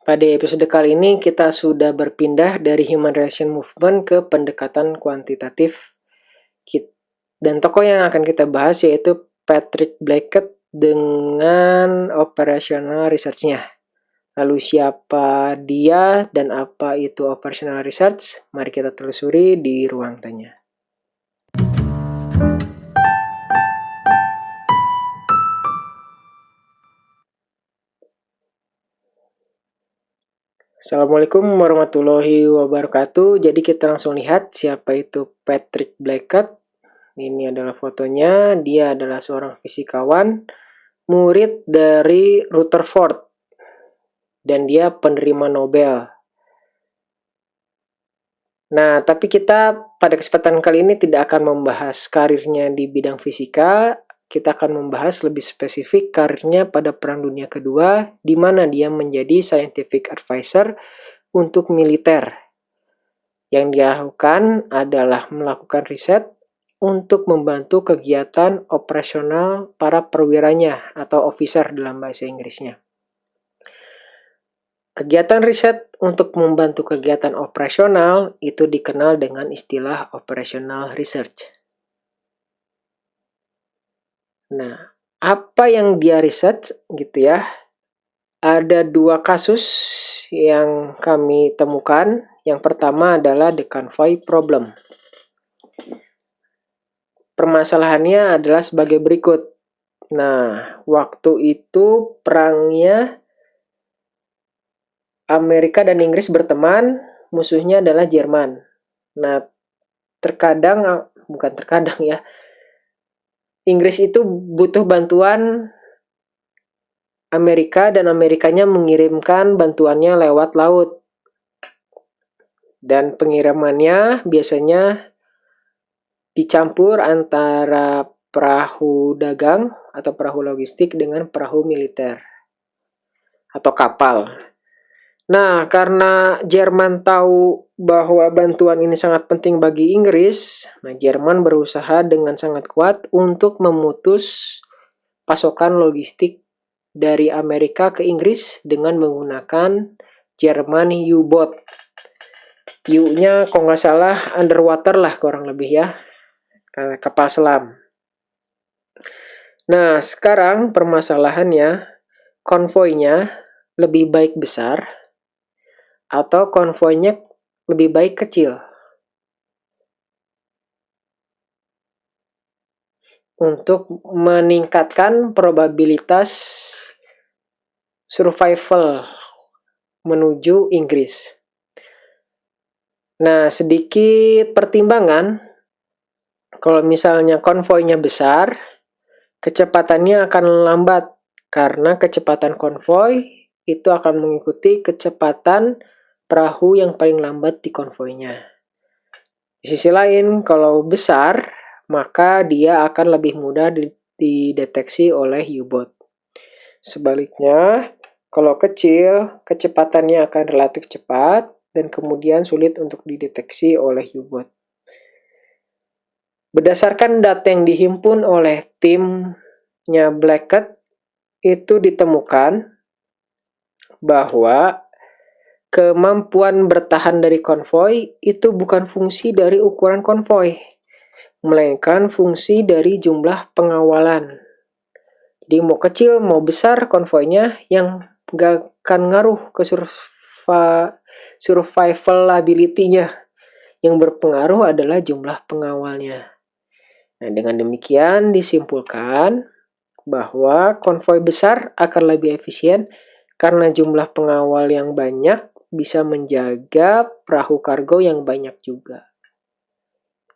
Pada episode kali ini kita sudah berpindah dari Human Relation Movement ke pendekatan kuantitatif. Dan tokoh yang akan kita bahas yaitu Patrick Blackett dengan operational research-nya. Lalu siapa dia dan apa itu operational research? Mari kita telusuri di ruang tanya. Assalamualaikum warahmatullahi wabarakatuh. Jadi kita langsung lihat siapa itu Patrick Blackett. Ini adalah fotonya. Dia adalah seorang fisikawan, murid dari Rutherford, dan dia penerima Nobel. Nah, tapi kita pada kesempatan kali ini tidak akan membahas karirnya di bidang fisika. Kita akan membahas lebih spesifik karirnya pada Perang Dunia Kedua, di mana dia menjadi scientific advisor untuk militer. Yang dia lakukan adalah melakukan riset untuk membantu kegiatan operasional para perwiranya atau officer dalam bahasa Inggrisnya. Kegiatan riset untuk membantu kegiatan operasional itu dikenal dengan istilah operational research. Nah, apa yang dia research gitu ya? Ada 2 kasus yang kami temukan. Yang pertama adalah the convoy problem. Permasalahannya adalah sebagai berikut. Nah, waktu itu perangnya Amerika dan Inggris berteman, musuhnya adalah Jerman. Nah, bukan terkadang ya, Inggris itu butuh bantuan Amerika dan Amerikanya mengirimkan bantuannya lewat laut. Dan pengirimannya biasanya dicampur antara perahu dagang atau perahu logistik dengan perahu militer atau kapal. Nah, karena Jerman tahu bahwa bantuan ini sangat penting bagi Inggris, nah Jerman berusaha dengan sangat kuat untuk memutus pasokan logistik dari Amerika ke Inggris dengan menggunakan Jerman U-boat. U-nya kalau nggak salah underwater lah kurang lebih ya, kapal selam. Nah, sekarang permasalahannya, konvoynya lebih baik besar atau konvoynya lebih baik kecil. Untuk meningkatkan probabilitas survival menuju Inggris. Nah, sedikit pertimbangan, kalau misalnya konvoynya besar, kecepatannya akan lambat karena kecepatan konvoy itu akan mengikuti kecepatan perahu yang paling lambat di konvoynya. Di sisi lain, kalau besar, maka dia akan lebih mudah dideteksi oleh U-boat. Sebaliknya, kalau kecil, kecepatannya akan relatif cepat dan kemudian sulit untuk dideteksi oleh U-boat. Berdasarkan data yang dihimpun oleh timnya Blackett, itu ditemukan bahwa kemampuan bertahan dari konvoy itu bukan fungsi dari ukuran konvoy, melainkan fungsi dari jumlah pengawalan. Jadi mau kecil mau besar konvoynya, yang gak akan ngaruh ke survivability-nya. Yang berpengaruh adalah jumlah pengawalnya. Nah, dengan demikian disimpulkan bahwa konvoy besar akan lebih efisien karena jumlah pengawal yang banyak bisa menjaga perahu kargo yang banyak juga.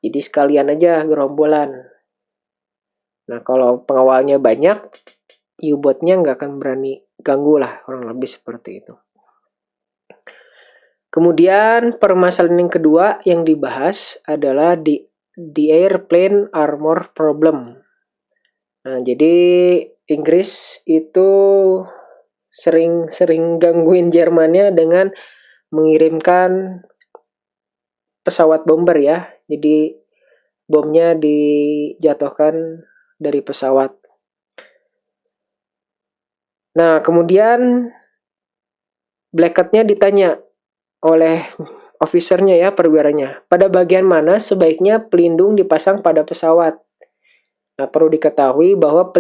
Jadi sekalian aja gerombolan. Nah, kalau pengawalnya banyak, U-boat-nya nggak akan berani ganggu lah, kurang lebih seperti itu. Kemudian permasalahan yang kedua yang dibahas adalah the airplane armor problem. Nah, jadi Inggris itu sering gangguin Jermannya dengan mengirimkan pesawat bomber ya. Jadi bomnya dijatuhkan dari pesawat. Nah, kemudian Blackhead-nya ditanya oleh officernya ya, perwiranya, pada bagian mana sebaiknya pelindung dipasang pada pesawat. Nah, perlu diketahui bahwa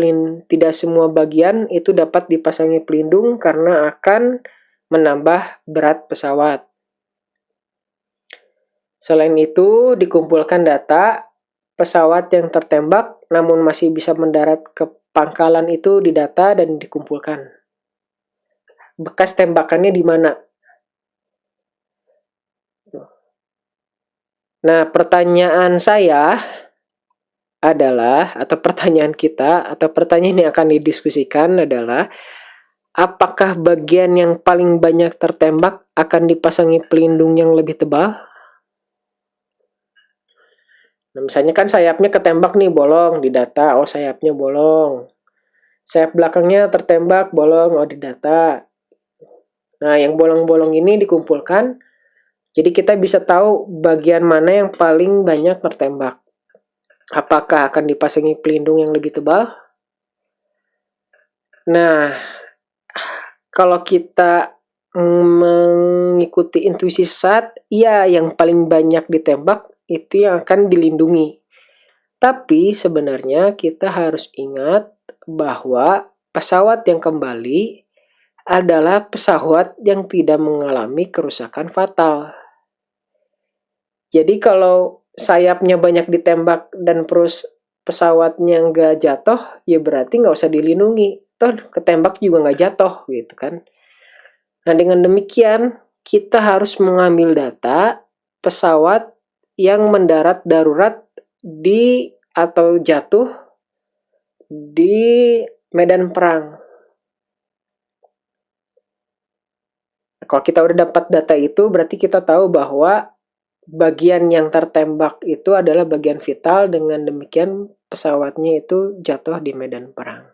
tidak semua bagian itu dapat dipasangi pelindung karena akan menambah berat pesawat. Selain itu, dikumpulkan data pesawat yang tertembak namun masih bisa mendarat ke pangkalan itu didata dan dikumpulkan. Bekas tembakannya di mana? Nah, pertanyaan saya adalah, atau pertanyaan kita, atau pertanyaan yang akan didiskusikan adalah, apakah bagian yang paling banyak tertembak akan dipasangi pelindung yang lebih tebal? Nah, misalnya kan sayapnya ketembak nih, bolong, didata, oh sayapnya bolong. Sayap belakangnya tertembak, bolong, oh didata. Nah, yang bolong-bolong ini dikumpulkan, jadi kita bisa tahu bagian mana yang paling banyak tertembak. Apakah akan dipasangi pelindung yang lebih tebal? Nah, kalau kita mengikuti intuisi sesat, ya yang paling banyak ditembak itu yang akan dilindungi. Tapi sebenarnya kita harus ingat bahwa pesawat yang kembali adalah pesawat yang tidak mengalami kerusakan fatal. Jadi kalau sayapnya banyak ditembak dan terus pesawatnya nggak jatuh, ya berarti nggak usah dilindungi. Toh ketembak juga nggak jatuh gitu kan. Nah dengan demikian kita harus mengambil data pesawat yang mendarat darurat di atau jatuh di medan perang. Kalau kita udah dapat data itu, berarti kita tahu bahwa bagian yang tertembak itu adalah bagian vital, dengan demikian pesawatnya itu jatuh di medan perang.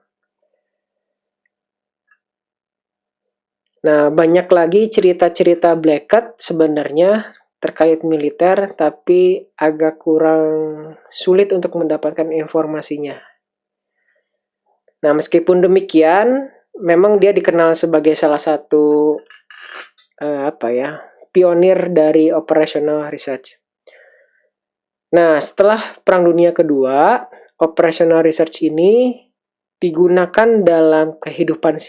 Nah, banyak lagi cerita-cerita Blackhead sebenarnya terkait militer, tapi agak kurang sulit untuk mendapatkan informasinya. Nah, meskipun demikian, memang dia dikenal sebagai salah satu pionir dari operational research. Nah, setelah Perang Dunia Kedua, operational research ini digunakan dalam kehidupan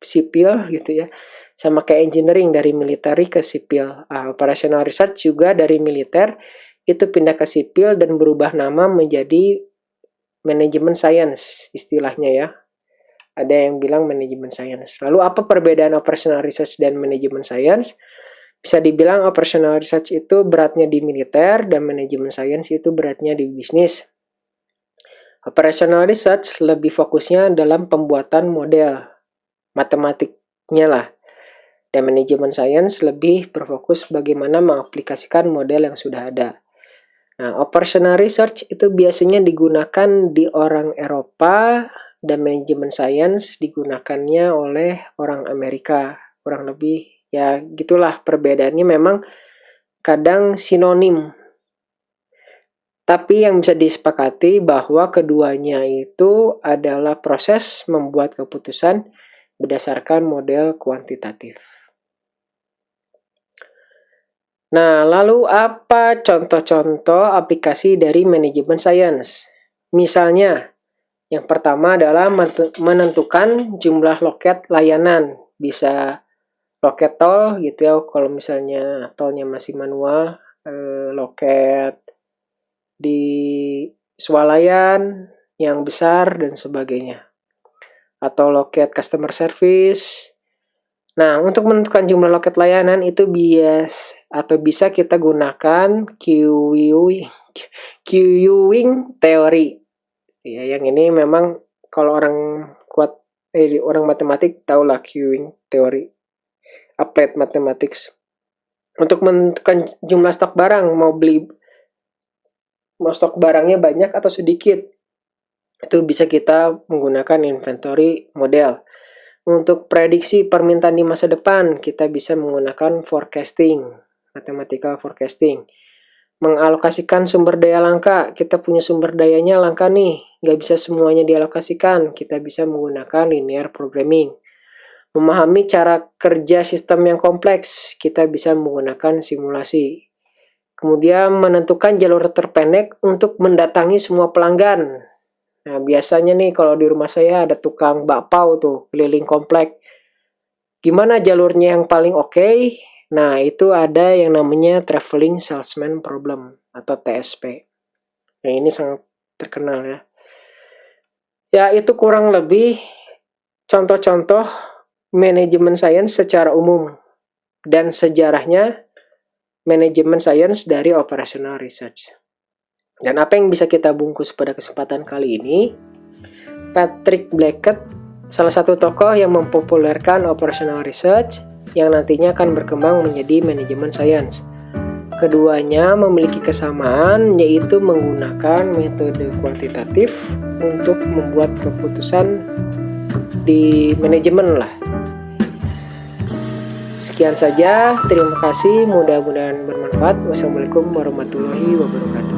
sipil gitu ya. Sama kayak engineering dari militer ke sipil. Operational research juga dari militer itu pindah ke sipil dan berubah nama menjadi manajemen science istilahnya ya. Ada yang bilang manajemen science. Lalu apa perbedaan operational research dan manajemen science? Bisa dibilang operational research itu beratnya di militer dan manajemen science itu beratnya di bisnis. Operational research lebih fokusnya dalam pembuatan model matematiknya lah. Dan manajemen science lebih berfokus bagaimana mengaplikasikan model yang sudah ada. Nah, operational research itu biasanya digunakan di orang Eropa dan manajemen science digunakannya oleh orang Amerika. Kurang lebih ya gitulah perbedaannya, memang kadang sinonim. Tapi yang bisa disepakati bahwa keduanya itu adalah proses membuat keputusan berdasarkan model kuantitatif. Nah, lalu apa contoh-contoh aplikasi dari manajemen science? Misalnya, yang pertama adalah menentukan jumlah loket layanan. Bisa loket tol gitu ya, kalau misalnya tolnya masih manual, loket di swalayan yang besar dan sebagainya. Atau loket customer service. Nah, untuk menentukan jumlah loket layanan itu bisa kita gunakan queuing teori. Ya, yang ini memang kalau orang orang matematik tahulah queuing teori. Applied mathematics. Untuk menentukan jumlah stok barang, mau stok barangnya banyak atau sedikit, itu bisa kita menggunakan inventory model. Untuk prediksi permintaan di masa depan, kita bisa menggunakan forecasting, mathematical forecasting. Mengalokasikan sumber daya langka, kita punya sumber dayanya langka nih, nggak bisa semuanya dialokasikan, kita bisa menggunakan linear programming. Memahami cara kerja sistem yang kompleks, kita bisa menggunakan simulasi. Kemudian menentukan jalur terpendek untuk mendatangi semua pelanggan. Nah, biasanya nih kalau di rumah saya ada tukang bakpao tuh, keliling komplek. Gimana jalurnya yang paling oke? Nah, itu ada yang namanya Traveling Salesman Problem atau TSP. Nah, ini sangat terkenal ya. Ya, itu kurang lebih contoh-contoh manajemen sains secara umum dan sejarahnya manajemen sains dari operational research. Dan apa yang bisa kita bungkus pada kesempatan kali ini? Patrick Blackett, salah satu tokoh yang mempopulerkan operational research yang nantinya akan berkembang menjadi manajemen sains. Keduanya memiliki kesamaan, yaitu menggunakan metode kuantitatif untuk membuat keputusan di manajemen lah. Sekian saja, terima kasih, mudah-mudahan bermanfaat. Wassalamualaikum warahmatullahi wabarakatuh.